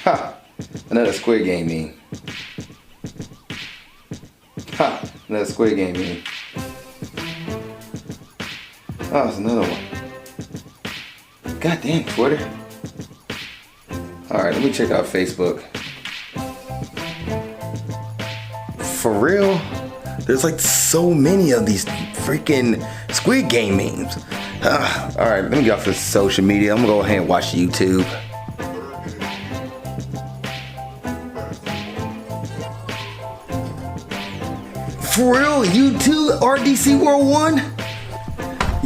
Ha! Another Squid Game meme. Ha! Another Squid Game meme. Oh, it's another one. God damn, Twitter. Alright, let me check out Facebook. For real? There's like so many of these freaking Squid Game memes. Alright, let me get off this social media. I'm gonna go ahead and watch YouTube. For real? You too, RDC World 1?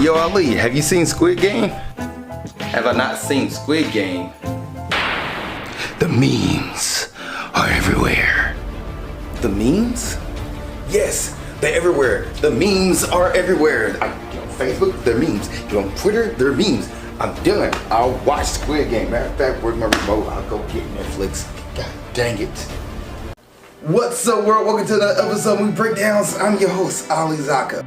Yo, Ali, have you seen Squid Game? Have I not seen Squid Game? The memes are everywhere. The memes? Yes, they're everywhere. The memes are everywhere. Get on Facebook, they're memes. Get on Twitter, they're memes. I'm done. I'll watch Squid Game. Matter of fact, where's my remote? I'll go get Netflix. God dang it. What's up, world? Welcome to another episode of We Breakdowns. I'm your host, Ali Zakka.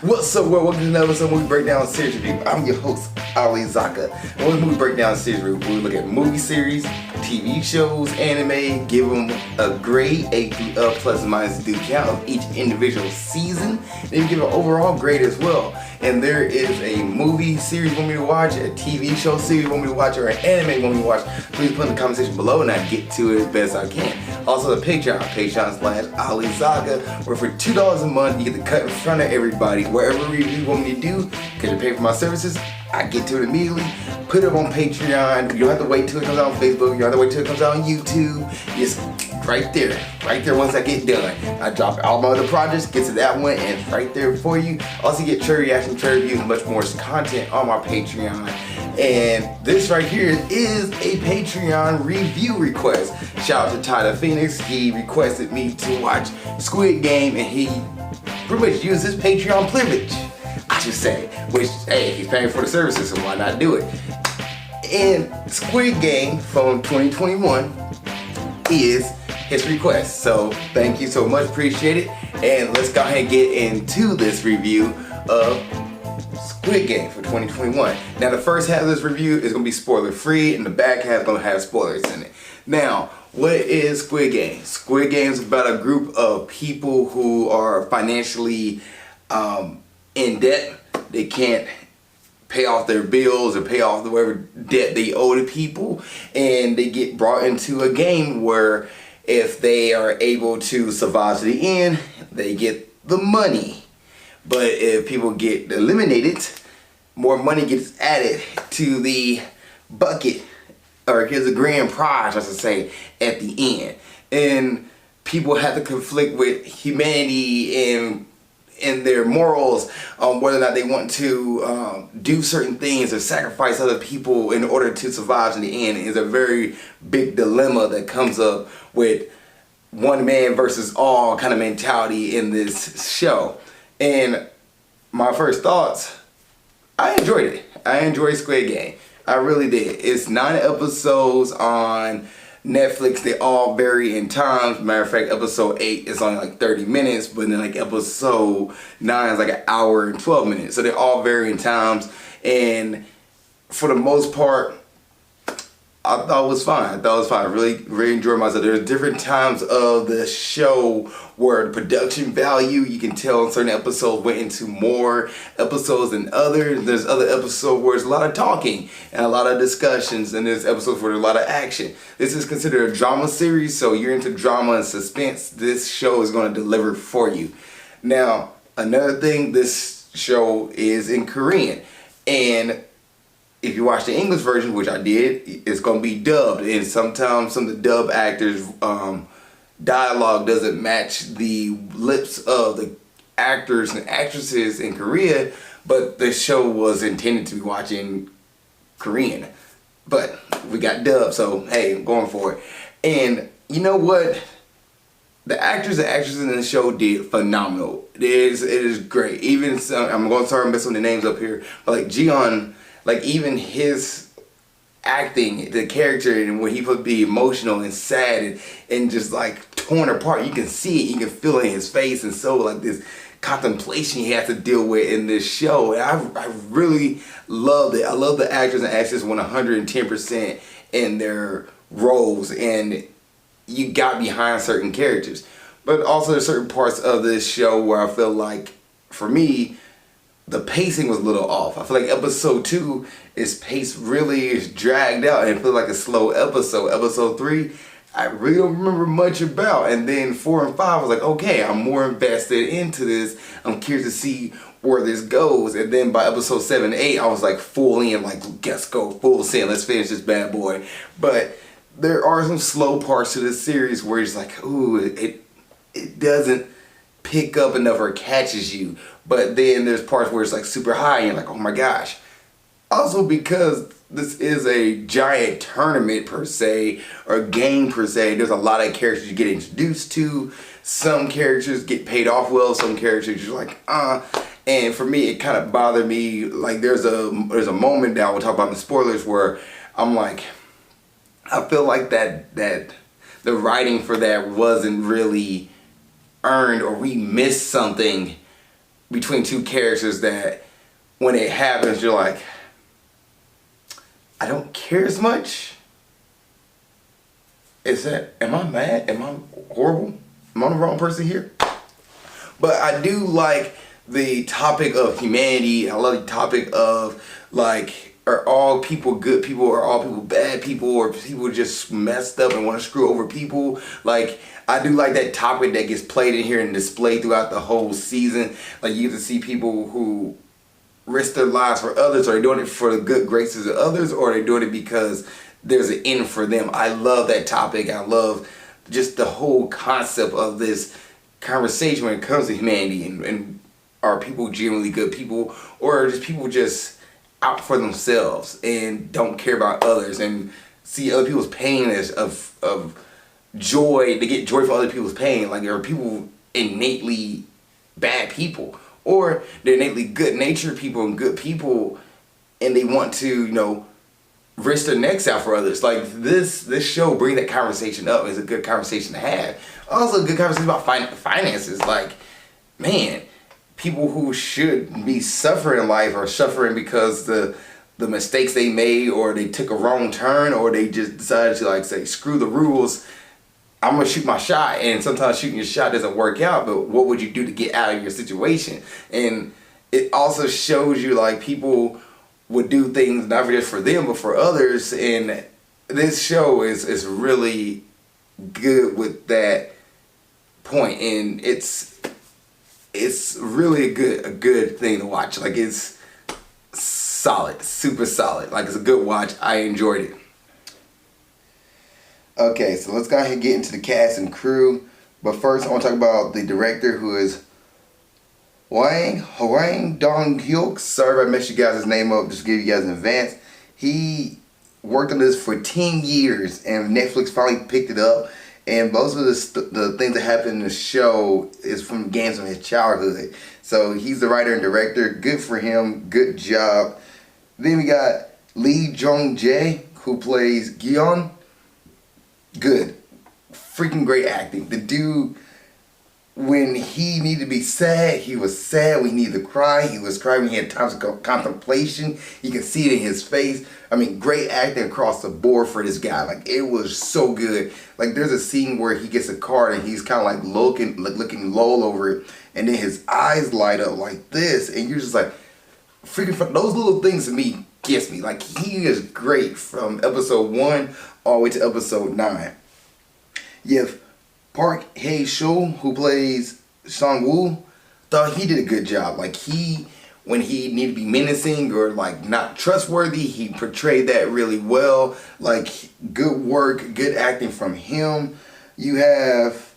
What's up, world? Welcome to another episode of Movie Breakdown Series Review. I'm your host, Ali Zakka. And with Movie Breakdown Series Review, we look at movie series, TV shows, anime, give them a grade, A through plus minus due count of each individual season, and then give an overall grade as well. And there is a movie series you want me to watch, a TV show series you want me to watch, or an anime you want me to watch, please put in the comment section below and I'll get to it as best I can. Also the Patreon.com/Ali Zakka, where for $2 a month you get the cut in front of everybody. Wherever review you want me to do, because you pay for my services, I get to it immediately. Put it up on Patreon. You don't have to wait till it comes out on Facebook. You don't have to wait till it comes out on YouTube. Just right there once I get done. I drop all my other projects, get to that one, and it's right there for you. Also get trade reaction, trade reviews, and much more content on my Patreon. And this right here is a Patreon review request. Shout out to Tyler Phoenix. He requested me to watch Squid Game, and he pretty much used his Patreon privilege, I should say. Which, hey, he's paying for the services, so why not do it? And Squid Game from 2021 is his request. So thank you so much, appreciate it. And let's go ahead and get into this review of Squid Game for 2021. Now the first half of this review is going to be spoiler free, and the back half is going to have spoilers in it. Now, what is Squid Game? Squid Game is about a group of people who are financially in debt. They can't pay off their bills or pay off whatever debt they owe to people, and they get brought into a game where if they are able to survive to the end, they get the money. But if people get eliminated, more money gets added to the bucket, or here's a grand prize, I should say, at the end. And people have to conflict with humanity and their morals on whether or not they want to do certain things or sacrifice other people in order to survive in the end. Is a very big dilemma that comes up with one man versus all kind of mentality in this show. And my first thoughts, I enjoyed it. I enjoyed Squid Game. I really did. It's 9 episodes on Netflix. They all vary in times. Matter of fact, episode 8 is only like 30 minutes, but then like episode 9 is like an hour and 12 minutes. So they all vary in times. And for the most part, I thought it was fine. I really enjoyed myself. There's different times of the show where the production value, you can tell in certain episodes went into more episodes than others. There's other episodes where there's a lot of talking and a lot of discussions, and there's episodes where there's a lot of action. This is considered a drama series, so you're into drama and suspense. This show is going to deliver for you. Now, another thing, this show is in Korean, and if you watch the English version, which I did, it's going to be dubbed. And sometimes some of the dub actors' dialogue doesn't match the lips of the actors and actresses in Korea. But the show was intended to be watching Korean. But we got dubbed, so hey, I'm going for it. And you know what? The actors and actresses in the show did phenomenal. It is great. Even I'm going to start messing with the names up here. But like Jiyeon, like even his acting, the character, and when he would be emotional and sad and just like torn apart, you can see it, you can feel it in his face, and so like this contemplation he has to deal with in this show. And I really loved it. I love the actors and actresses went 110% in their roles, and you got behind certain characters. But also there's certain parts of this show where I feel like, for me, the pacing was a little off. I feel like episode 2 is paced really is dragged out and it feels like a slow episode. Episode 3, I really don't remember much about. And then 4 and 5, I was like, okay, I'm more invested into this. I'm curious to see where this goes. And then by episode 7 and 8, I was like full in, like, let's go, full send, let's finish this bad boy. But there are some slow parts to this series where it's like, ooh, it doesn't pick up enough or catches you. But then there's parts where it's like super high and you're like, oh my gosh. Also because this is a giant tournament per se, or game per se, there's a lot of characters you get introduced to. Some characters get paid off well, some characters you're like, And for me, it kind of bothered me. Like there's a moment now, we'll talk about the spoilers, where I'm like, I feel like that the writing for that wasn't really earned, or we missed something between two characters that when it happens you're like, I don't care as much. Am I mad? Am I horrible? Am I the wrong person here? But I do like the topic of humanity. I love the topic of like, are all people good people, or all people bad people, or people just messed up and want to screw over people? Like, I do like that topic that gets played in here and displayed throughout the whole season. Like, you get to see people who risk their lives for others. Are they doing it for the good graces of others, or are they doing it because there's an end for them? I love that topic. I love just the whole concept of this conversation when it comes to humanity, and are people genuinely good people, or are just people just out for themselves and don't care about others and see other people's pain as of joy. They get joy for other people's pain. Like, there are people innately bad people, or they're innately good natured people and good people, and they want to, you know, risk their necks out for others. Like, this show bring that conversation up. It's a good conversation to have. Also a good conversation about finances. Like, man, people who should be suffering in life are suffering because the mistakes they made, or they took a wrong turn, or they just decided to, like, say, screw the rules, I'm gonna shoot my shot. And sometimes shooting your shot doesn't work out, but what would you do to get out of your situation? And it also shows you, like, people would do things not just for them but for others, and this show is really good with that point, and it's really a good thing to watch. Like, it's solid, super solid. Like, it's a good watch. I enjoyed it. Okay, so let's go ahead and get into the cast and crew. But first, I want to talk about the director, who is Hwang Dong-hyuk. Sorry if I messed you guys' name up, just to give you guys in advance. He worked on this for 10 years, and Netflix finally picked it up. And most of the things that happen in the show is from games from his childhood. So he's the writer and director. Good for him. Good job. Then we got Lee Jong-jae, who plays Gyeon. Good. Freaking great acting. The dude, when he needed to be sad, he was sad. When he needed to cry, he was crying. When he had times of contemplation, you can see it in his face. I mean, great acting across the board for this guy. Like, it was so good. Like, there's a scene where he gets a card and he's kind of like looking low over it, and then his eyes light up like this, and you're just like, freaking, those little things to me gets me. Like, he is great from episode 1 all the way to episode 9. You have Park Hae-soo, who plays Sang-woo. Thought he did a good job. Like, when he needed to be menacing or like not trustworthy, he portrayed that really well. Like, good work, good acting from him. You have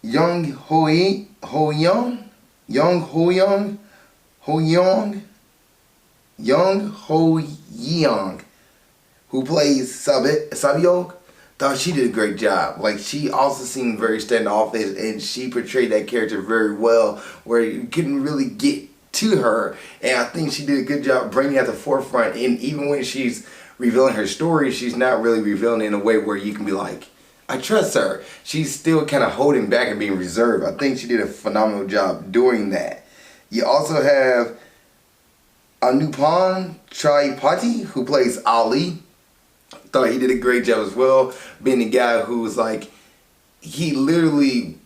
Young Ho-young, who plays Sabyok. thought she did a great job. Like, she also seemed very standoffish, and she portrayed that character very well, where you couldn't really get to her. And I think she did a good job bringing it at the forefront. And even when she's revealing her story, she's not really revealing it in a way where you can be like, I trust her. She's still kind of holding back and being reserved. I think she did a phenomenal job doing that. You also have Anupam Tripathi, who plays Ali. Thought he did a great job as well, being the guy who was like, he literally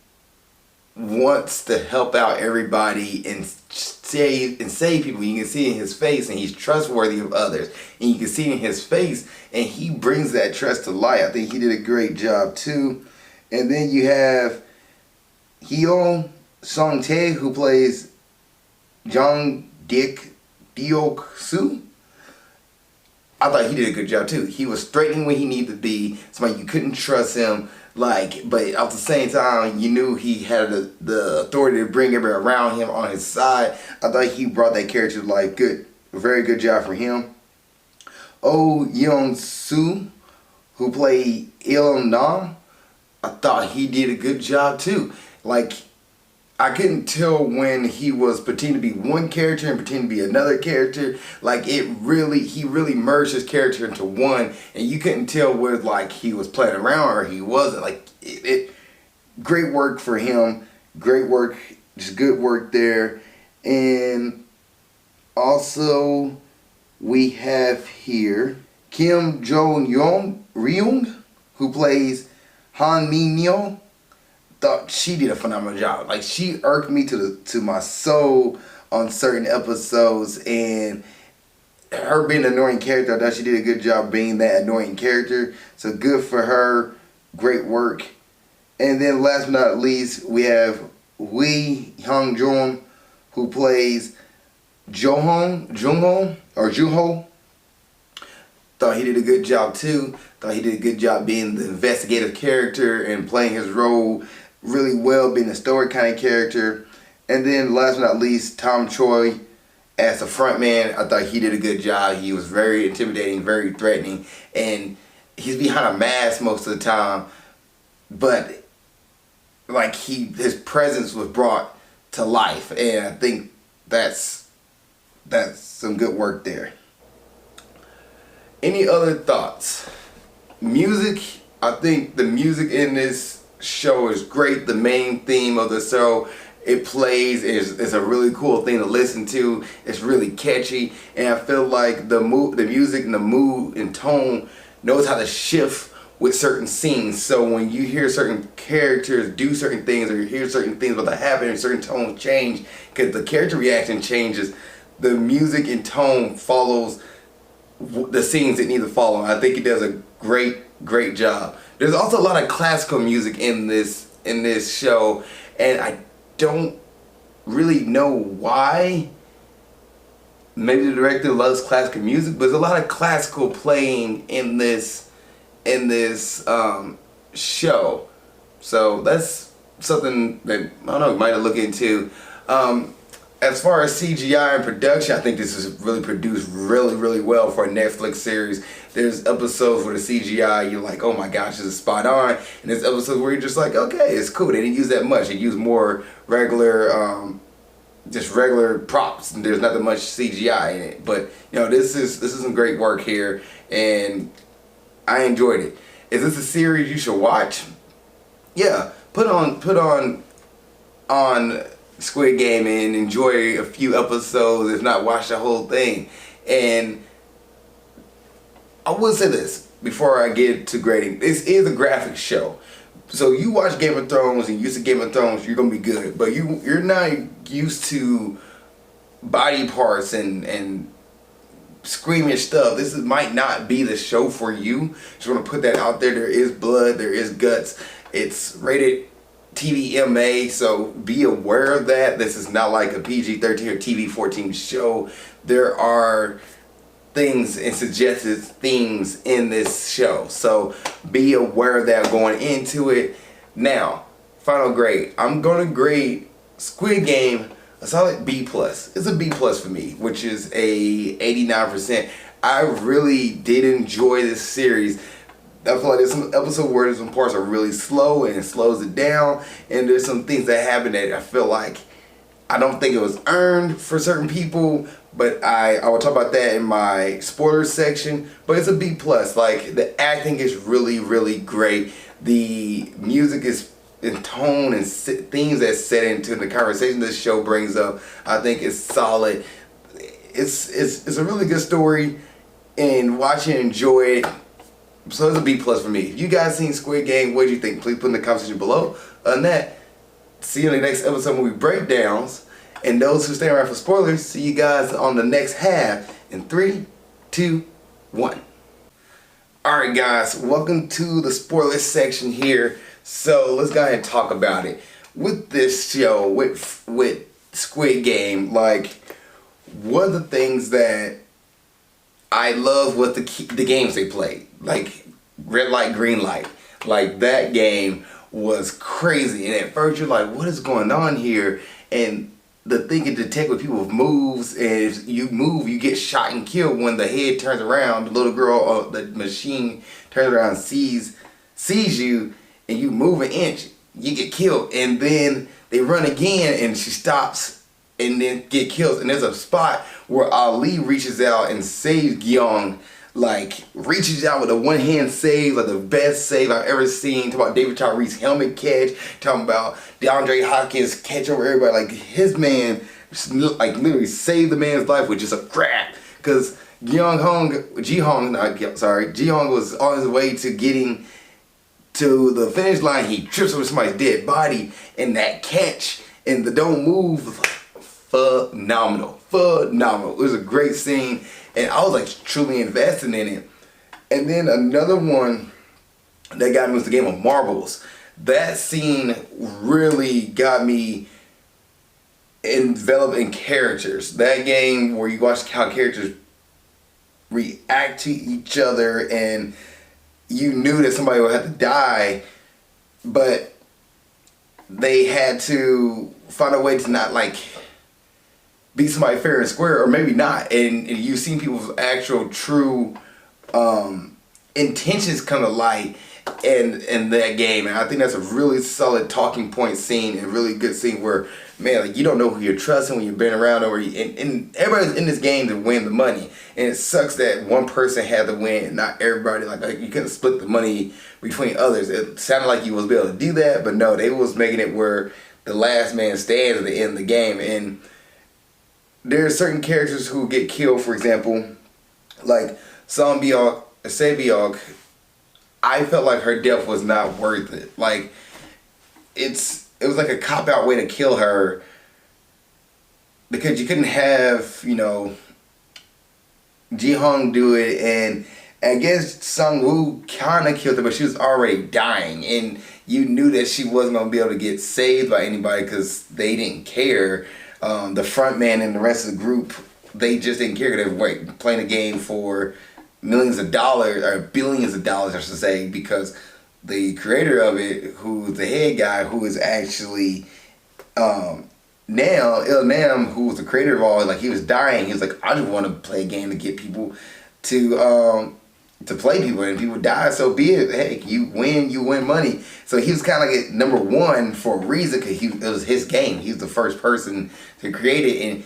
wants to help out everybody and save people. You can see in his face, and he's trustworthy of others, and you can see in his face, and he brings that trust to light. I think he did a great job too. And then you have Hyo Sung-tae, who plays Jung Deok Soo. I thought he did a good job too. He was straightening when he needed to be. Somebody you couldn't trust him, like, but at the same time, you knew he had the authority to bring everybody around him on his side. I thought he brought that character to life. Good, very good job for him. Oh Yeon-soo, who played Il Nam, I thought he did a good job too. Like, I couldn't tell when he was pretending to be one character and pretending to be another character. Like, he really merged his character into one, and you couldn't tell whether like he was playing around or he wasn't. Like, great work for him. Great work, just good work there. And also we have here Kim Jo-ryung, who plays Han Min-yo. Thought she did a phenomenal job. Like, she irked me to my soul on certain episodes, and her being an annoying character, I thought she did a good job being that annoying character. So good for her. Great work. And then last but not least, we have Wee Hyung-jung, who plays Jungho. Thought he did a good job too. Thought he did a good job being the investigative character and playing his role really well, being a story kind of character. And then last but not least, Tom Choi as the front man. I thought he did a good job. He was very intimidating, very threatening, and he's behind a mask most of the time, but like his presence was brought to life, and I think that's some good work there. Any other thoughts? Music, I think the music in this show is great. The main theme of the show, it plays, is a really cool thing to listen to. It's really catchy, and I feel like the music and the mood and tone knows how to shift with certain scenes. So when you hear certain characters do certain things, or you hear certain things about to happen, and certain tones change, because the character reaction changes, the music and tone follows the scenes it needs to follow. I think it does a great job. There's also a lot of classical music in this show, and I don't really know why. Maybe the director loves classical music, but there's a lot of classical playing in this show. So that's something that, I don't know, might have looked into. As far as CGI and production, I think this is really produced really well for a Netflix series. There's episodes where the CGI, you're like, oh my gosh, this is spot on. And there's episodes where you're just like, okay, it's cool. They didn't use that much. They used more regular, just regular props. And there's not that much CGI in it. But, you know, this is some great work here, and I enjoyed it. Is this a series you should watch? Yeah, put on Squid Game and enjoy a few episodes, if not watch the whole thing. And I will say this before I get to grading. This is a graphic show. So you watch Game of Thrones and used to Game of Thrones, you're gonna be good. But you're not used to body parts and squeamish stuff. This might not be the show for you. Just want to put that out there. There is blood, there is guts. It's rated TVMA, so be aware of that. This is not like a PG-13 or TV-14 show. There are things and suggested themes in this show, so be aware of that going into it. Now, final grade. I'm gonna grade Squid Game a solid B+. It's a B+ for me, which is a 89%. I really did enjoy this series. I feel like there's some episode where some parts are really slow and it slows it down, and there's some things that happen that I feel like I don't think it was earned for certain people, but I will talk about that in my spoilers section. But it's a B plus. Like, the acting is really, really great. The music is in tone and themes that's set into the conversation this show brings up, I think is solid. It's a really good story, and watch and enjoy it. So it's a B plus for me. If you guys seen Squid Game, what do you think? Please put in the comment section below. Other than that, see you in the next episode movie breakdowns. And those who stay around for spoilers, see you guys on the next half in 3, 2, 1. Alright guys, welcome to the spoilers section here. So let's go ahead and talk about it. With this show, with Squid Game, like, one of the things that I love was the games they played. Like, red light, green light. Like, that game was crazy. And at first you're like, what is going on here? And the thing can detect with people's moves, and if you move, you get shot and killed. When the head turns around, the little girl or the machine turns around and sees you, and you move an inch, you get killed. And then they run again, and she stops, and then get killed. And there's a spot where Ali reaches out and saves Gyeong. Like, reaches out with a one-hand save, like the best save I've ever seen. Talking about David Tyree's helmet catch. Talking about DeAndre Hopkins catch over everybody. Like, his man, like, literally saved the man's life with just a crack. Because Ji-Hong was on his way to getting to the finish line. He trips over somebody's dead body. And that catch and the don't move was like phenomenal. Phenomenal. It was a great scene. And I was like truly invested in it. And then another one that got me was the game of marbles. That scene really got me enveloped in characters. That game where you watch how characters react to each other, and you knew that somebody would have to die, but they had to find a way to not, like, beat somebody fair and square, or maybe not. And you've seen people's actual true intentions come to light in that game. And I think that's a really solid talking point scene, and really good scene where, man, like, you don't know who you're trusting when you've been around, or and everybody's in this game to win the money. And it sucks that one person had to win and not everybody. Like you couldn't split the money between others. It sounded like you was able to do that, but no, they was making it where the last man stands at the end of the game. And there are certain characters who get killed, for example, like Sebiok. I felt like her death was not worth it. Like, it was like a cop-out way to kill her, because you couldn't have, you know, Ji-Hong do it, and I guess Sung-woo kind of killed her, but she was already dying, and you knew that she wasn't going to be able to get saved by anybody because they didn't care. The front man and the rest of the group, they just didn't care. They were playing a game for millions of dollars, or billions of dollars, I should say, because the creator of it, who's the head guy, who is actually now Il Nam, who was the creator of all, like, he was dying. He was like, I just want to play a game to get people to play people, and people die, so be it. Hey, you win money. So he was kind of like number one for a reason, because it was his game. He was the first person to create it, and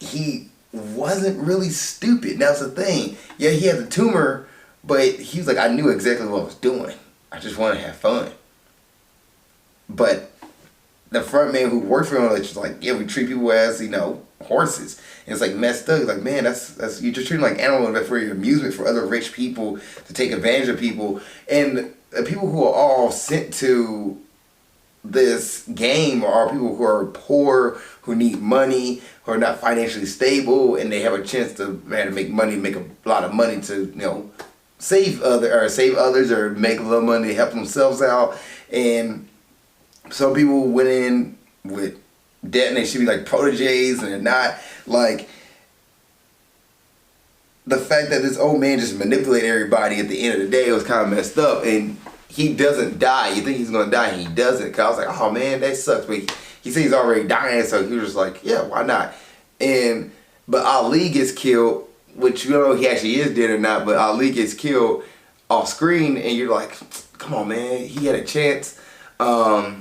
he wasn't really stupid. That's the thing. Yeah, he had the tumor, but he was like, I knew exactly what I was doing. I just want to have fun. But the front man who worked for him was like, yeah, we treat people as, you know, horses. And it's like messed up. He's like, man, that's you just treat them like animals for your amusement, for other rich people to take advantage of people. And the people who are all sent to this game are people who are poor, who need money, who are not financially stable, and they have a chance to, man, to make money, make a lot of money to, you know, save others, or make a little money to help themselves out. And some people went in with debt, and they should be like proteges, and they're not. Like, the fact that this old man just manipulated everybody at the end of the day was kind of messed up. And he doesn't die. You think he's gonna die, and he doesn't. Cause I was like, oh man, that sucks. But he said he's already dying, so he was just like, yeah, why not? But Ali gets killed, which you don't know if he actually is dead or not. But Ali gets killed. off screen, and you're like, come on, man, he had a chance. But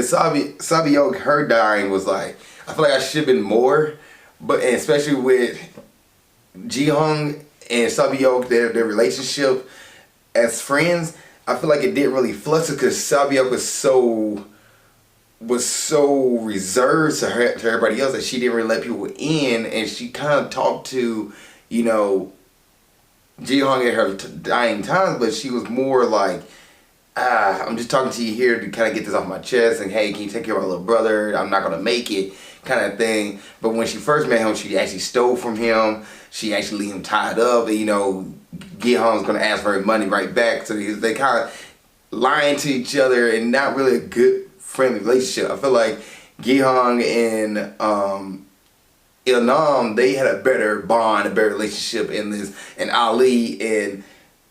Sabi-ok, her dying was like, I feel like I should have been more, but and especially with Ji-hong and Sabi-ok, their relationship as friends, I feel like it didn't really fluster because Sabi-ok was so reserved to everybody else that she didn't really let people in, and she kind of talked to, you know, Ji-hong at her dying times, but she was more like, I'm just talking to you here to kind of get this off my chest, and hey, can you take care of my little brother? I'm not gonna make it, kind of thing. But when she first met him, she actually stole from him. She actually leave him tied up, and you know, Gi-hong's gonna ask for her money right back. So they kind of lying to each other, and not really a good friendly relationship. I feel like Gi-hong and Il-nam, they had a better bond, a better relationship in this. And Ali and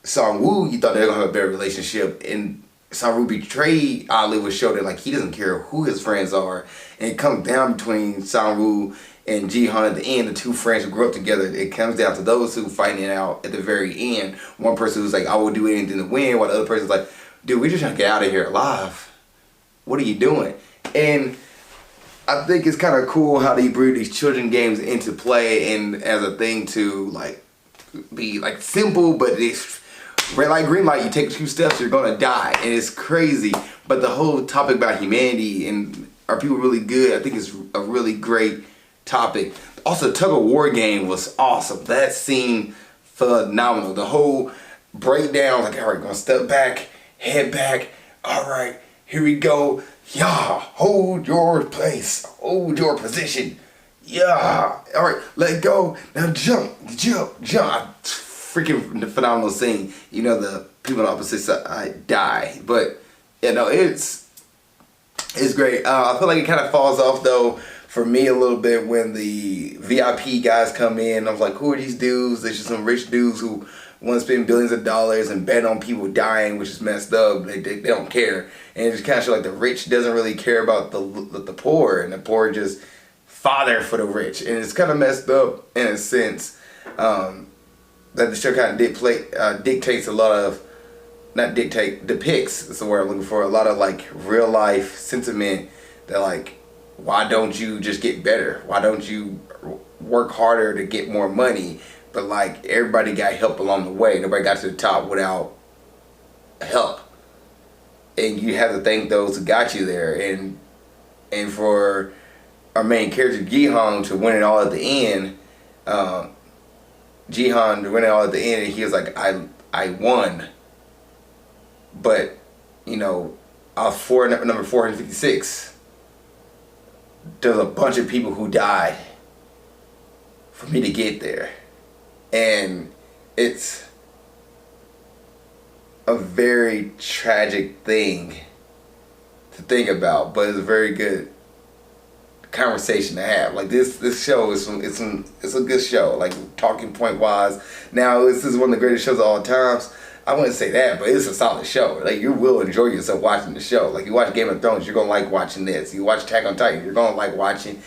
Sang-woo, you thought they were gonna have a better relationship, and Sang-woo betrayed Ali, which showed that like he doesn't care who his friends are, and it comes down between Sang-woo and Ji-hong at the end. The two friends who grew up together, it comes down to those two fighting it out at the very end. One person who's like, I will do anything to win, while the other person's like, dude, we're just trying to get out of here alive. What are you doing? And I think it's kind of cool how they bring these children games into play and as a thing to like be like simple, but it's red light, green light, you take 2 steps, you're gonna die. And it's crazy. But the whole topic about humanity and are people really good, I think it's a really great topic. Also, the tug of war game was awesome. That scene, phenomenal. The whole breakdown, like, all right, gonna step back, head back, all right, here we go. Yeah, hold your place, hold your position. Yeah, all right, let go. Now jump, jump, jump. Freaking phenomenal scene. You know, the people on the opposite side die, but you know, it's great. I feel like it kind of falls off though for me a little bit when the VIP guys come in. I was like, who are these dudes? They're just some rich dudes who want to spend billions of dollars and bet on people dying, which is messed up. They don't care, and it just kind of shows like the rich doesn't really care about the poor, and the poor just father for the rich, and it's kind of messed up in a sense. That the show kind of dictates a lot of, depicts, that's the word I'm looking for, a lot of like real life sentiment that like, why don't you just get better? Why don't you work harder to get more money? But like everybody got help along the way. Nobody got to the top without help. And you have to thank those who got you there. And for our main character, Gi-hong, to win it all at the end, Ji-hong to win it all at the end, and he was like, I won. But, you know, I was number 456. There's a bunch of people who died for me to get there. And it's a very tragic thing to think about, but it's a very good conversation to have. Like this show is it's a good show, like talking point wise. Now this is one of the greatest shows of all times. I wouldn't say that, but it's a solid show. Like you will enjoy yourself watching the show. Like you watch Game of Thrones, you're gonna like watching this. You watch Attack on Titan, you're gonna like watching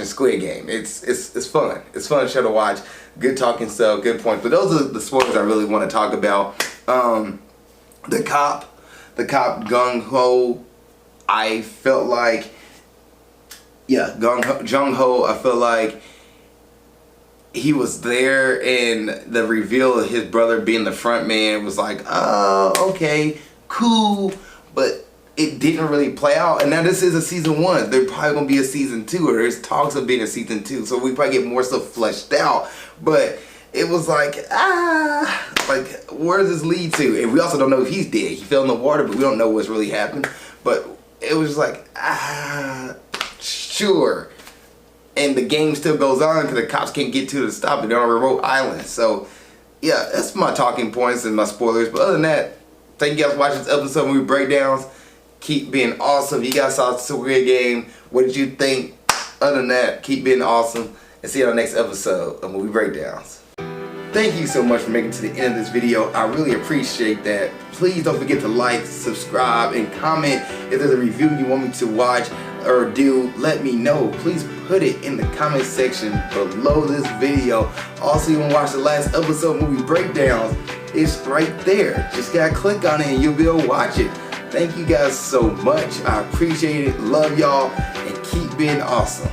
Squid Game. It's fun. It's a fun show to watch. Good talking stuff, good points. But those are the spoilers I really want to talk about. The cop Gung Ho, I felt like, Jung Ho, I feel like he was there, and the reveal of his brother being the front man was like, oh, okay, cool, but it didn't really play out. And now this is a season 1. There's probably gonna be a season 2, or there's talks of being a season 2, so we probably get more stuff fleshed out. But it was like, like where does this lead to? And we also don't know if he's dead. He fell in the water, but we don't know what's really happened. But it was like, sure. And the game still goes on because the cops can't get to the stop it. They're on a remote island. So, yeah, that's my talking points and my spoilers. But other than that, thank you guys for watching this episode of Movie Breakdowns. Keep being awesome. You guys saw Squid Game. What did you think? Other than that, keep being awesome. And see you on the next episode of Movie Breakdowns. Thank you so much for making it to the end of this video. I really appreciate that. Please don't forget to like, subscribe, and comment. If there's a review you want me to watch or do, let me know. Please put it in the comment section below this video. Also, you want to watch the last episode of Movie Breakdowns, It's right there. Just gotta click on it and you'll be able to watch it. Thank you guys so much. I appreciate it. Love y'all and keep being awesome.